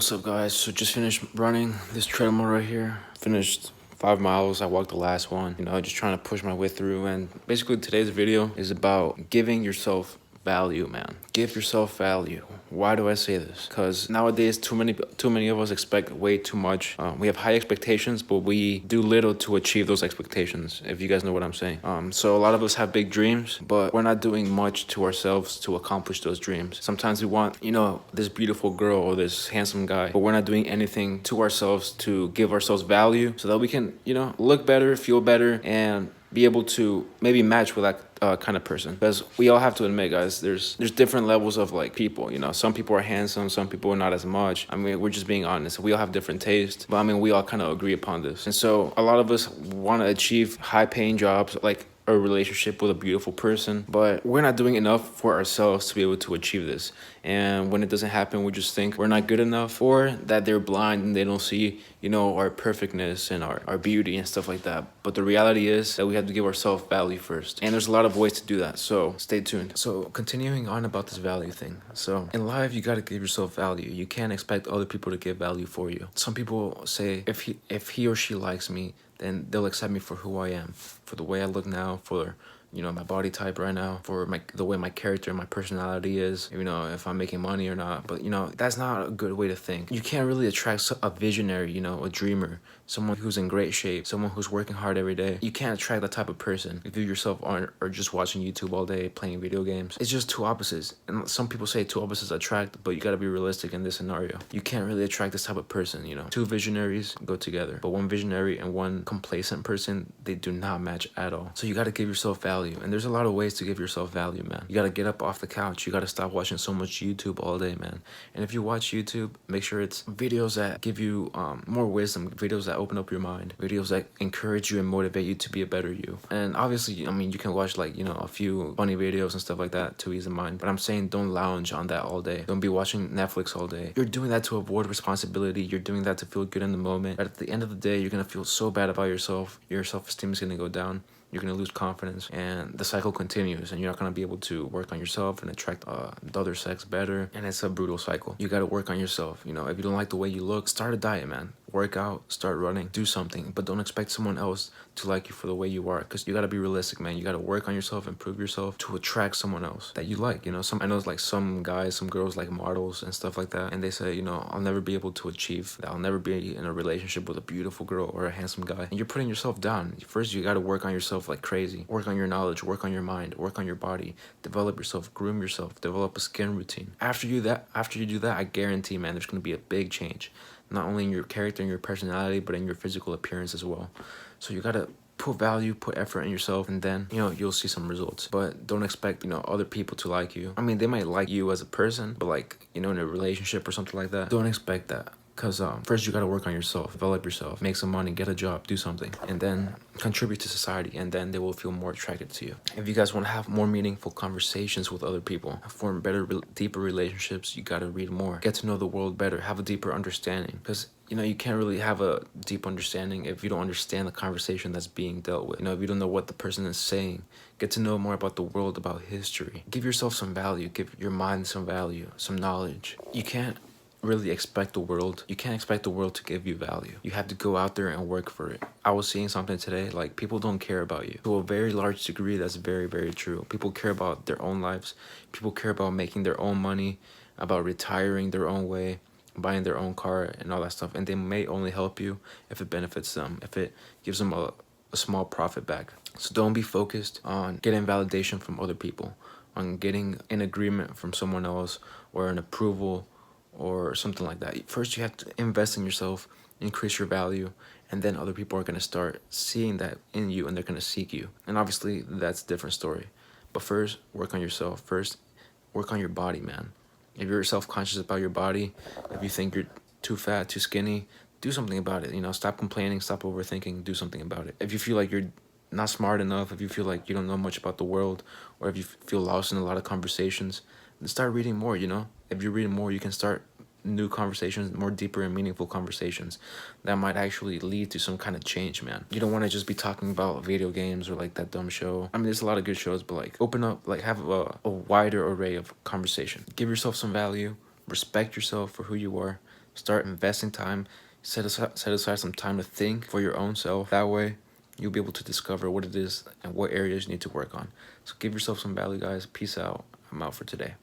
What's up, guys? So just finished running this treadmill right here. Finished 5 miles. I walked the last one, just trying to push my way through. And basically today's video is about giving yourself value, man. Give yourself value. Why do I say this? Because nowadays too many of us expect way too much. We have high expectations, but we do little to achieve those expectations, if you guys know what I'm saying. So a lot of us have big dreams, but we're not doing much to ourselves to accomplish those dreams. Sometimes we want, this beautiful girl or this handsome guy, but we're not doing anything to ourselves to give ourselves value so that we can, look better, feel better, and be able to maybe match with that kind of person. Because we all have to admit, guys, there's different levels of like people. Some people are handsome, some people are not as much. I mean, we're just being honest. We all have different tastes, but I mean, we all kind of agree upon this. And so a lot of us want to achieve high-paying jobs, like a relationship with a beautiful person, but we're not doing enough for ourselves to be able to achieve this. And when it doesn't happen, we just think we're not good enough, or that they're blind and they don't see, our perfectness and our beauty and stuff like that. But the reality is that we have to give ourselves value first. And there's a lot of ways to do that, so stay tuned. So continuing on about this value thing. So in life, you got to give yourself value. You can't expect other people to give value for you. Some people say, if he or she likes me, then they'll accept me for who I am, for the way I look now, for my body type right now, for the way my character and my personality is, if I'm making money or not. But, that's not a good way to think. You can't really attract a visionary, a dreamer, someone who's in great shape, someone who's working hard every day. You can't attract that type of person if you yourself are just watching YouTube all day, playing video games. It's just two opposites. And some people say two opposites attract, but you got to be realistic in this scenario. You can't really attract this type of person, Two visionaries go together, but one visionary and one complacent person, they do not match at all. So you got to give yourself value. And there's a lot of ways to give yourself value, man. You got to get up off the couch. You got to stop watching so much YouTube all day, man. And if you watch YouTube, make sure it's videos that give you more wisdom, videos that open up your mind, videos that encourage you and motivate you to be a better you. And obviously, I mean, you can watch a few funny videos and stuff like that to ease the mind. But I'm saying don't lounge on that all day. Don't be watching Netflix all day. You're doing that to avoid responsibility. You're doing that to feel good in the moment. But at the end of the day, you're going to feel so bad about yourself. Your self-esteem is going to go down. You're going to lose confidence, and the cycle continues, and you're not going to be able to work on yourself and attract the other sex better, and it's a brutal cycle. You got to work on yourself. If you don't like the way you look, start a diet, man. Work out, start running, do something, but don't expect someone else to like you for the way you are, because you got to be realistic, man. You got to work on yourself, improve yourself to attract someone else that you like. I know it's like some guys, some girls like models and stuff like that, and they say, I'll never be able to achieve that. I'll never be in a relationship with a beautiful girl or a handsome guy. And you're putting yourself down. First, you got to work on yourself like crazy. Work on your knowledge, work on your mind, work on your body, develop yourself, groom yourself, develop a skin routine. After you do that, I guarantee, man, there's going to be a big change. Not only in your character and your personality, but in your physical appearance as well. So you gotta put value, put effort in yourself, and then, you'll see some results. But don't expect, other people to like you. I mean, they might like you as a person, but like, in a relationship or something like that, don't expect that. Because first you got to work on yourself, develop yourself, make some money, get a job, do something, and then contribute to society, and then they will feel more attracted to you. If you guys want to have more meaningful conversations with other people, form better, deeper relationships, you got to read more, get to know the world better, have a deeper understanding. Because you can't really have a deep understanding if you don't understand the conversation that's being dealt with. If you don't know what the person is saying, get to know more about the world, about history. Give yourself some value, give your mind some value, some knowledge. You can't expect the world to give you value. You have to go out there and work for it. I was seeing something today, like people don't care about you. To a very large degree, that's very, very true. People care about their own lives. People care about making their own money, about retiring their own way, buying their own car and all that stuff. And they may only help you if it benefits them, if it gives them a small profit back. So don't be focused on getting validation from other people, on getting an agreement from someone else or an approval or something like that. First, you have to invest in yourself, increase your value, and then other people are going to start seeing that in you, and they're going to seek you. And obviously, that's a different story. But first, work on yourself. First, work on your body, man. If you're self-conscious about your body, if you think you're too fat, too skinny, do something about it. Stop complaining, stop overthinking, do something about it. If you feel like you're not smart enough, if you feel like you don't know much about the world, or if you feel lost in a lot of conversations, then start reading more, If you read more, you can start new conversations, more deeper and meaningful conversations that might actually lead to some kind of change, man. You don't want to just be talking about video games or like that dumb show. I mean, there's a lot of good shows, but like open up, like have a wider array of conversation. Give yourself some value, respect yourself for who you are, Start investing time. Set aside some time to think for your own self. That way, you'll be able to discover what it is and what areas you need to work on. So give yourself some value, guys. Peace out. I'm out for today.